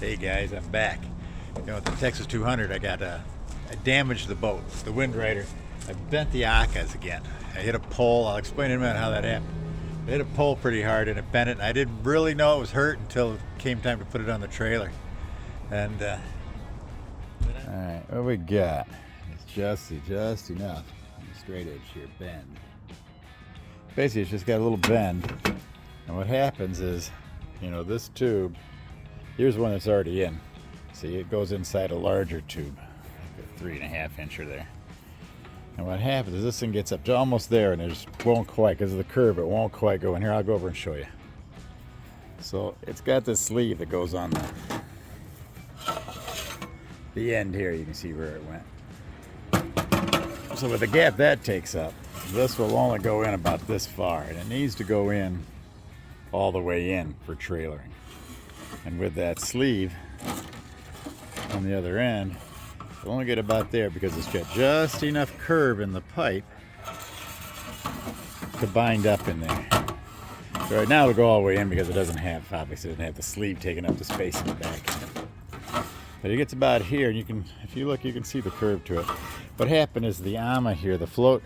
Hey guys, I'm back. You know, with the Texas 200, I damaged the boat, the Windrider. I bent the Akas again. I hit a pole. I'll explain in a minute how that happened. I hit a pole pretty hard and it bent it, and I didn't really know it was hurt until it came time to put it on the trailer. And all right, what we got? It's just enough. Straight edge here, bend. Basically, it's just got a little bend. And what happens is, you know, this tube, here's one that's already in. See, it goes inside a larger tube, like a 3.5 incher there. And what happens is this thing gets up to almost there, and it just won't quite, because of the curve, it won't quite go in. Here, I'll go over and show you. So it's got this sleeve that goes on the end here. You can see where it went. So with the gap that takes up, this will only go in about this far, and it needs to go in all the way in for trailering. And with that sleeve on the other end, it'll only get about there because it's got just enough curve in the pipe to bind up in there. So right now it'll go all the way in because it doesn't have, obviously it doesn't have the sleeve taking up the space in the back. But it gets about here, and you can, if you look, you can see the curve to it. What happened is the AMA here, the float,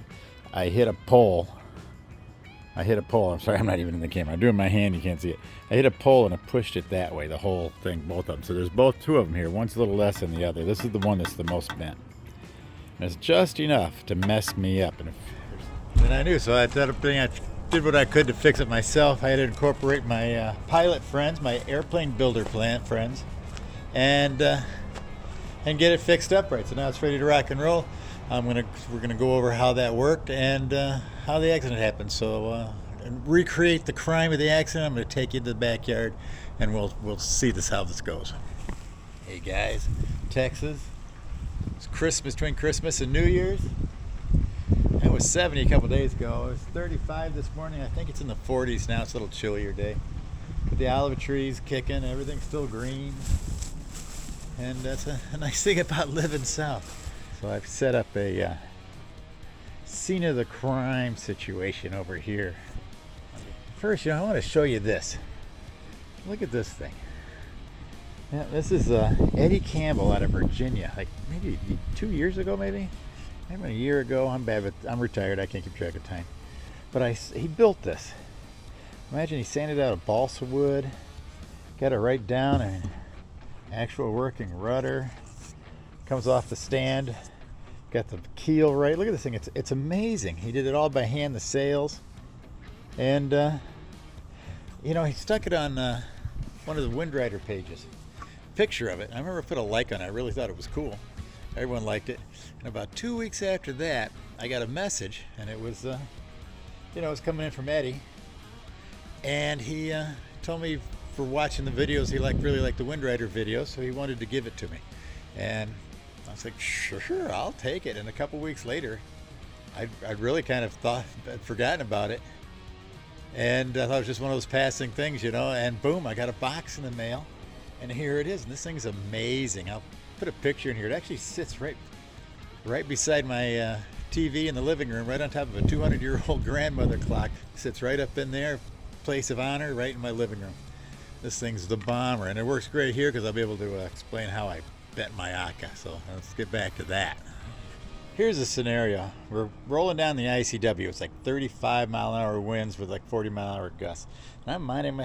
I hit a pole. I'm sorry, I'm not even in the camera. I'm doing my hand, you can't see it. I hit a pole and I pushed it that way, the whole thing, both of them. So there's two of them here. One's a little less than the other. This is the one that's the most bent. And it's just enough to mess me up. And I knew, so I did what I could to fix it myself. I had to incorporate my pilot friends, my airplane builder plant friends, and get it fixed up right. So now it's ready to rock and roll. We're gonna go over how that worked and how the accident happened. So recreate the crime of the accident. I'm gonna take you to the backyard, and we'll see how this goes. Hey guys, Texas. It's Christmas, between Christmas and New Year's. It was 70 a couple days ago. It was 35 this morning. I think it's in the 40s now. It's a little chillier day. But the olive trees kicking, everything's still green, and that's a nice thing about living south. So I've set up a scene of the crime situation over here. First, I want to show you this. Look at this thing. Yeah, this is Eddie Campbell out of Virginia, like maybe 2 years ago, maybe a year ago. I'm retired. I can't keep track of time. But he built this. Imagine he sanded out a balsa wood, got it right down, an actual working rudder. Comes off the stand, got the keel right. Look at this thing, it's amazing. He did it all by hand, the sails. And he stuck it on one of the Windrider pages. Picture of it. I remember I put a like on it. I really thought it was cool. Everyone liked it. And about 2 weeks after that, I got a message, and it was it was coming in from Eddie. And he told me, for watching the videos, he really liked the Windrider videos, so he wanted to give it to me. And I was like, sure, I'll take it. And a couple weeks later, I really kind of I'd forgotten about it. And I thought it was just one of those passing things, and boom, I got a box in the mail. And here it is. And this thing's amazing. I'll put a picture in here. It actually sits right beside my TV in the living room, right on top of a 200-year-old grandmother clock. It sits right up in there, place of honor, right in my living room. This thing's the bomber. And it works great here because I'll be able to explain how I bent my Aka. So let's get back to that. Here's a scenario. We're rolling down the ICW. It's like 35-mile-an-hour winds with like 40-mile-an-hour gusts. And I'm minding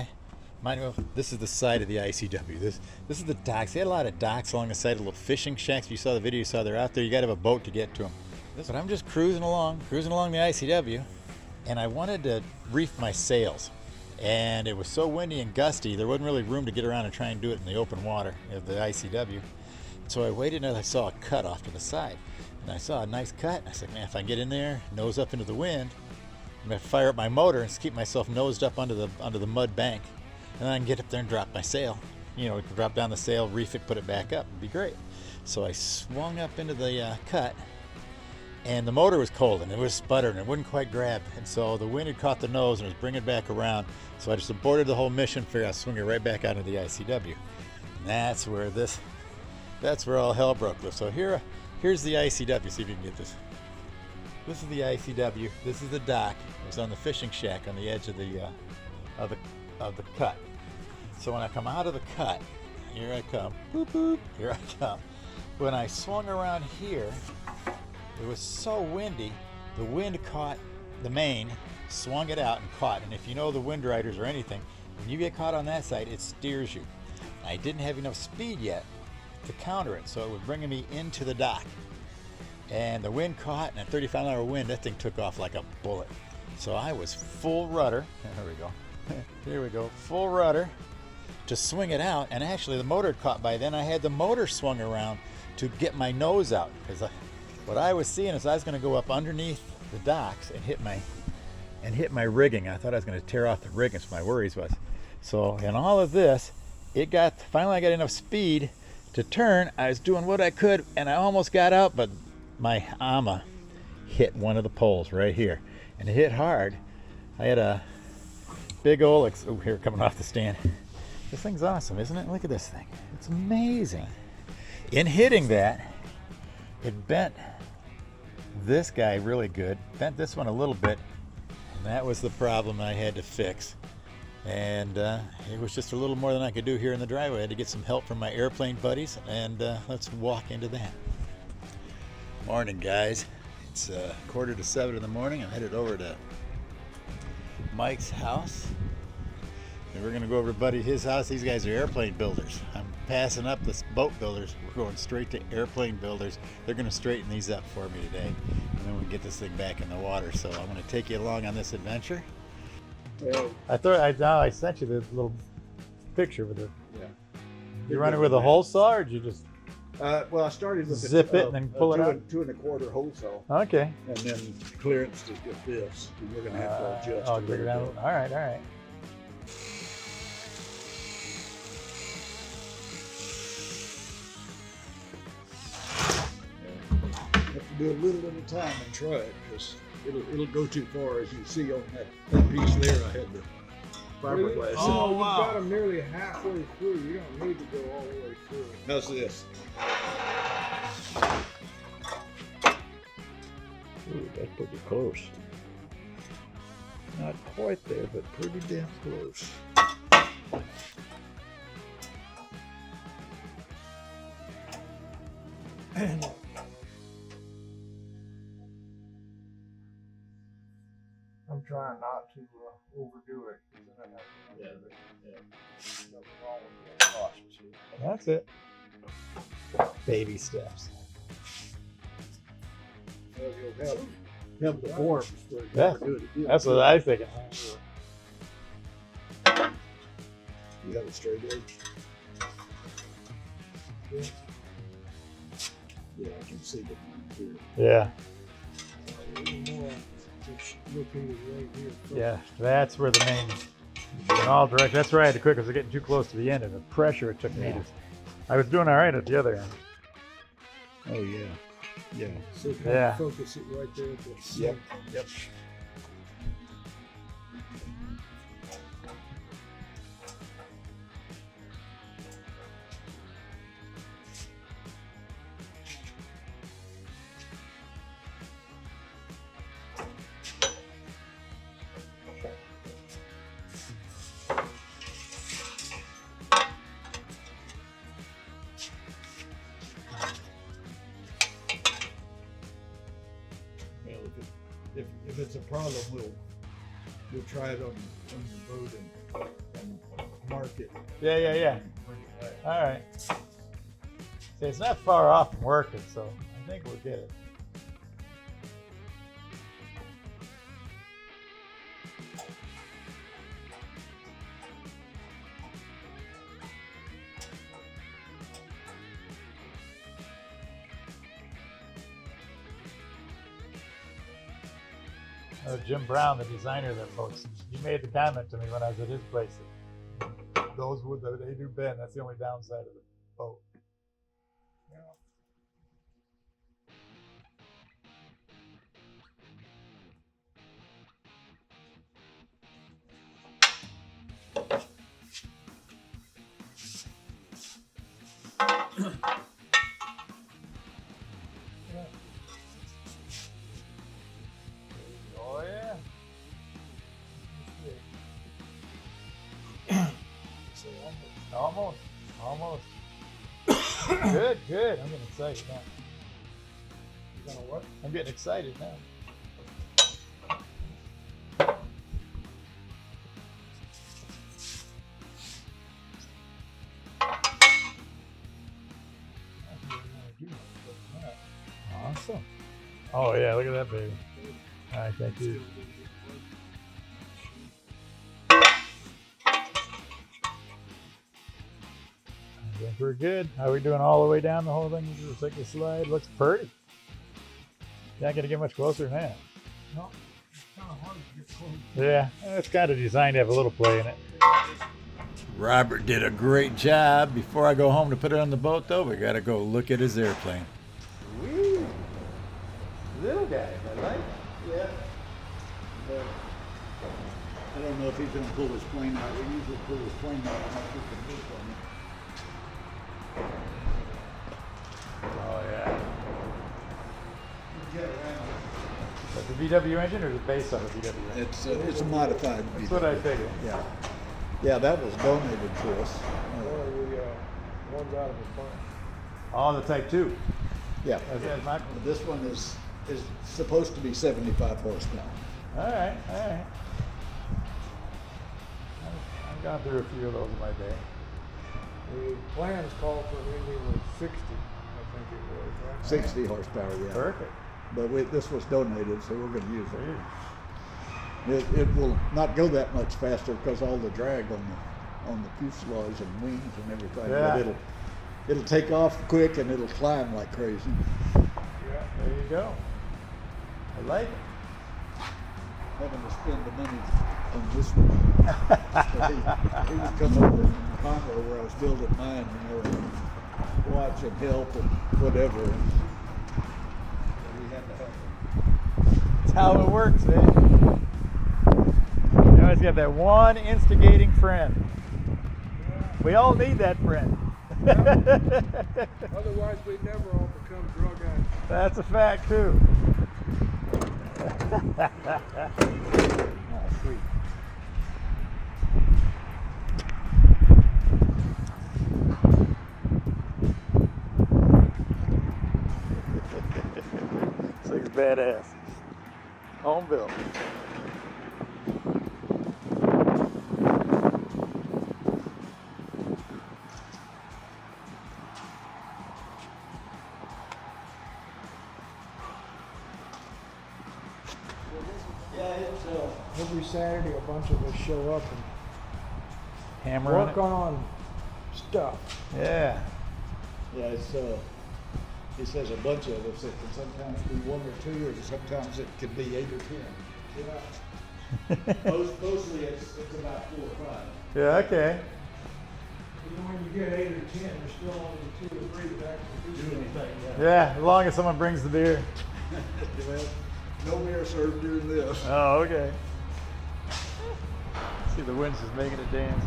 this is the side of the ICW. This is the docks. They had a lot of docks along the side of little fishing shacks. If you saw the video, you saw they're out there. You got to have a boat to get to them. But I'm just cruising along the ICW, and I wanted to reef my sails. And it was so windy and gusty, there wasn't really room to get around and try and do it in the open water of the ICW. So I waited until I saw a cut off to the side. And I saw a nice cut. And I said, man, if I can get in there, nose up into the wind, I'm going to fire up my motor and keep myself nosed up onto the mud bank. And then I can get up there and drop my sail. Drop down the sail, reef it, put it back up. It'd be great. So I swung up into the cut, and the motor was cold, and it was sputtering. It wouldn't quite grab. And so the wind had caught the nose and was bringing it back around. So I just aborted the whole mission, figured I'd swing it right back out into the ICW. And that's where all hell broke loose. So here's the ICW. See if you can get this. This is the ICW. This is the dock. It was on the fishing shack on the edge of the cut. So when I come out of the cut, Here I come. Boop, boop. Here I come. When I swung around here, it was so windy, the wind caught the main, swung it out and caught. And if you know the Windriders or anything, when you get caught on that side, it steers you. I didn't have enough speed yet to counter it, so it was bringing me into the dock. And the wind caught, and at 35-mile-an-hour wind, that thing took off like a bullet. So I was full rudder. There we go. Here we go. Full rudder to swing it out. And actually, the motor had caught by then. I had the motor swung around to get my nose out. Because what I was seeing is I was going to go up underneath the docks and hit my rigging. I thought I was going to tear off the rigging. So my worries was. So in all of this, finally I got enough speed to turn. I was doing what I could, and I almost got out, but my AMA hit one of the poles right here, and it hit hard. I had a big old, here coming off the stand. This thing's awesome, isn't it? Look at this thing. It's amazing. In hitting that, it bent this guy really good, bent this one a little bit, and that was the problem I had to fix. And it was just a little more than I could do here in the driveway. I had to get some help from my airplane buddies, and let's walk into that. Morning, guys. It's 6:45 in the morning. I'm headed over to Mike's house, and we're going to go over to Buddy his house. These guys are airplane builders. I'm passing up the boat builders. We're going straight to airplane builders. They're going to straighten these up for me today, and then we can get this thing back in the water. So I'm going to take you along on this adventure. I sent you the little picture with it. Yeah. You run it with a hole saw, or did you just? Well, I started with zip it and then pull it out. 2 1/4 hole saw. Okay. And then clearance to get this. And we're going to have to adjust. I'll get it down. All right. You have to do a little at a time and try it, because it'll go too far. As you see on that piece there, I had the fiberglass. Oh, wow. You got them nearly halfway through. You don't need to go all the way through. How's this? Ooh, that's pretty close. Not quite there, but pretty damn close. I'm trying not to overdo it. Yeah. Nothing wrong with being cautious here. That's it. Baby steps. Well, you'll have the forms for you Yeah, to do it again. That's what I was thinking. You have a straight edge? Yeah. Yeah, I can see the one here. Yeah. A little more just located right here. Yeah, that's where the main, in all directions. That's where I had to quit because we're getting too close to the end, and the pressure it took me to. I was doing all right at the other end. Oh, yeah. Yeah. So kind Yeah. of focus it right there at the Yep. center. Yep. Well, if it's a problem, we'll try it on your boat and mark it. Yeah. Bring it back. All right. See, it's not far off from working, so I think we'll get it. Jim Brown, the designer of that boat, he made the comment to me when I was at his place. Those wood that they do bend. That's the only downside of the boat. Oh yeah. Almost almost. Good, good. I'm getting excited now. You gonna what? I'm getting excited now. Awesome. Oh yeah, look at that baby. All right, thank you. I think we're good. How are we doing all the way down the whole thing? Just like the slide. Looks pretty. Not gonna get much closer than that. No, it's kind of hard to get close. Yeah, it's kind of designed to have a little play in it. Robert did a great job. Before I go home to put it on the boat, though, we gotta go look at his airplane. Woo! Little guy, I like. Yeah. But I don't know if he's going to pull his plane out. We usually pull his plane out. I'm not sure if he can Oh yeah. get around. Is that the VW engine or is it based on the VW engine? It's a modified. That's what I figured. Yeah. Yeah, that was donated to us. One of the ones out of the plane. Oh, the Type 2. Yeah. That's my... This one is supposed to be 75 horsepower. All right, all right. I've gone through a few of those in my day. The plans called for an engine with 60, I think it was, right? 60 horsepower, yeah. Perfect. But this was donated, so we're going to use There it. It will not go that much faster because all the drag on the fuselage and wings and everything. Yeah. But it'll take off quick and it'll climb like crazy. Yeah. There you go. I like it. Having to spend the money on this one. he would come over in Conroe where I was building mine, and watch and help and whatever. And we had to help him. That's how it works, man. You always got that one instigating friend. We all need that friend. Otherwise, we'd never all become drug addicts. That's a fact, too. Oh, sweet. This thing's badass. Home built. Every Saturday, a bunch of us show up and Hammer on work it. on stuff. Yeah. Yeah, he says a bunch of us. It can sometimes be one or two, or sometimes it can be 8 or 10. Yeah. Mostly it's about 4 or 5. Yeah, okay. Even when you get 8 or 10, there's still only 2 or 3 that actually do anything. Yeah, as long as someone brings the beer. Well, no beer served during this. Oh, okay. See, the wind's just making it dance.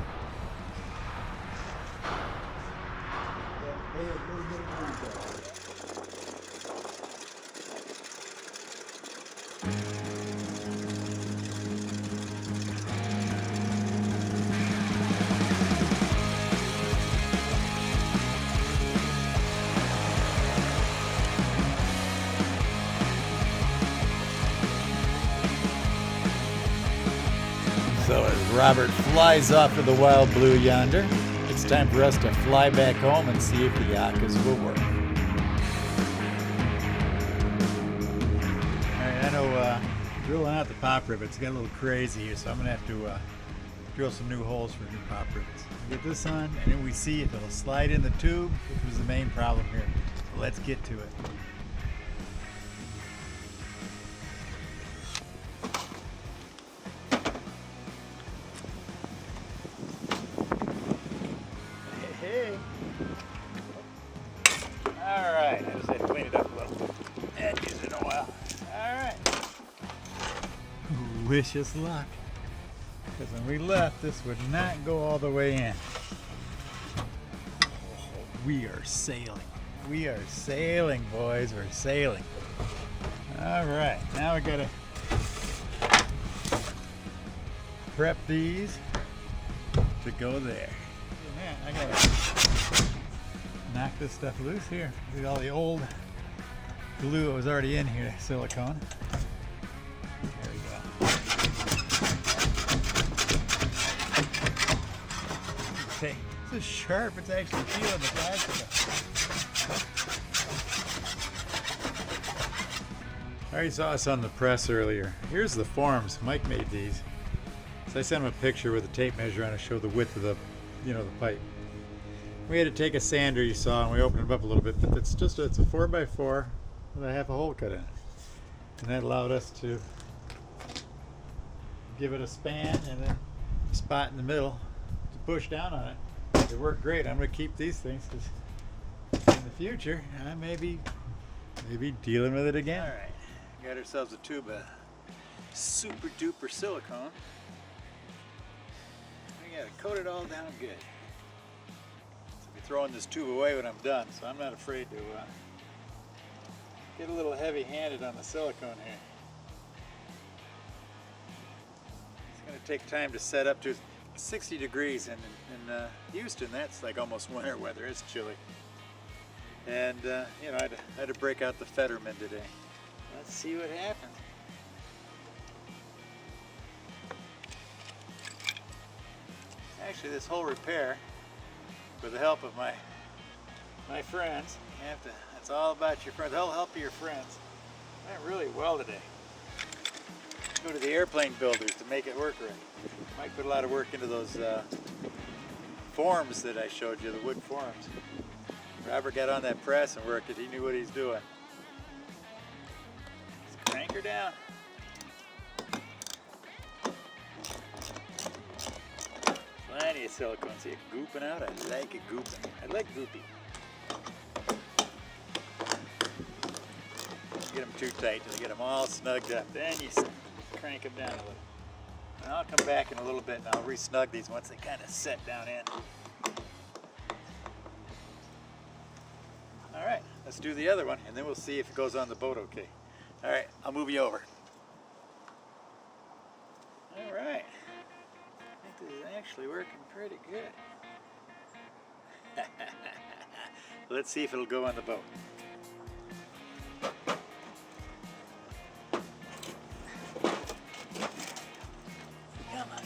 So as Robert flies off to the Wild Blue yonder, it's time for us to fly back home and see if the Yakas will work. Alright, I know drilling out the pop rivets got a little crazy here, so I'm going to have to drill some new holes for new pop rivets. Get this on, and then we see if it'll slide in the tube, which was the main problem here. So let's get to it. Hey. Alright, I just had to clean it up a little. Hadn't used it in a while. Alright. Wish us luck. Because when we left, this would not go all the way in. We are sailing. We are sailing, boys. We're sailing. Alright, now we gotta prep these to go there. Man, I gotta this stuff loose here. Look at all the old glue that was already in here, silicone. There we go. Okay, this is sharp. It's actually peeling the plastic off. I already saw us on the press earlier. Here's the forms. Mike made these. So I sent him a picture with a tape measure on it to show the width of the, the pipe. We had to take a sander, you saw, and we opened it up a little bit, but it's a 4x4 with a half a hole cut in it. And that allowed us to give it a span and then a spot in the middle to push down on it. It worked great. I'm going to keep these things because in the future I may be dealing with it again. All right, got ourselves a tube of super duper silicone. We got to coat it all down good. I'll be throwing this tube away when I'm done, so I'm not afraid to get a little heavy-handed on the silicone here. It's going to take time to set up to 60 degrees in Houston. That's like almost winter weather. It's chilly. And I had to break out the Fetterman today. Let's see what happens. Actually, this whole repair, with the help of my friends, it's all about your friends. The whole help of your friends went really well today. Go to the airplane builders to make it work right. Mike put a lot of work into those forms that I showed you, the wood forms. Robert got on that press and worked it. He knew what he's doing. Let's crank her down. Plenty of silicone. See it gooping out? I like it gooping. I like goopy. Get them too tight. You'll get them all snugged up. Then you crank them down a little. And I'll come back in a little bit and I'll re-snug these once they kind of set down in. All right, let's do the other one and then we'll see if it goes on the boat okay. All right, I'll move you over. All right. I think this is actually working pretty good. Let's see if it'll go on the boat. Come on.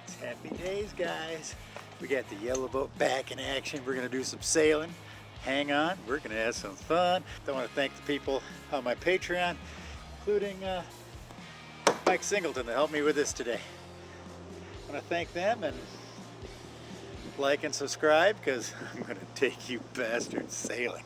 It's happy days, guys. We got the yellow boat back in action. We're gonna do some sailing. Hang on, we're gonna have some fun. I want to thank the people on my Patreon, including Mike Singleton that helped me with this today. I want to thank them and like and subscribe because I'm gonna take you bastards sailing.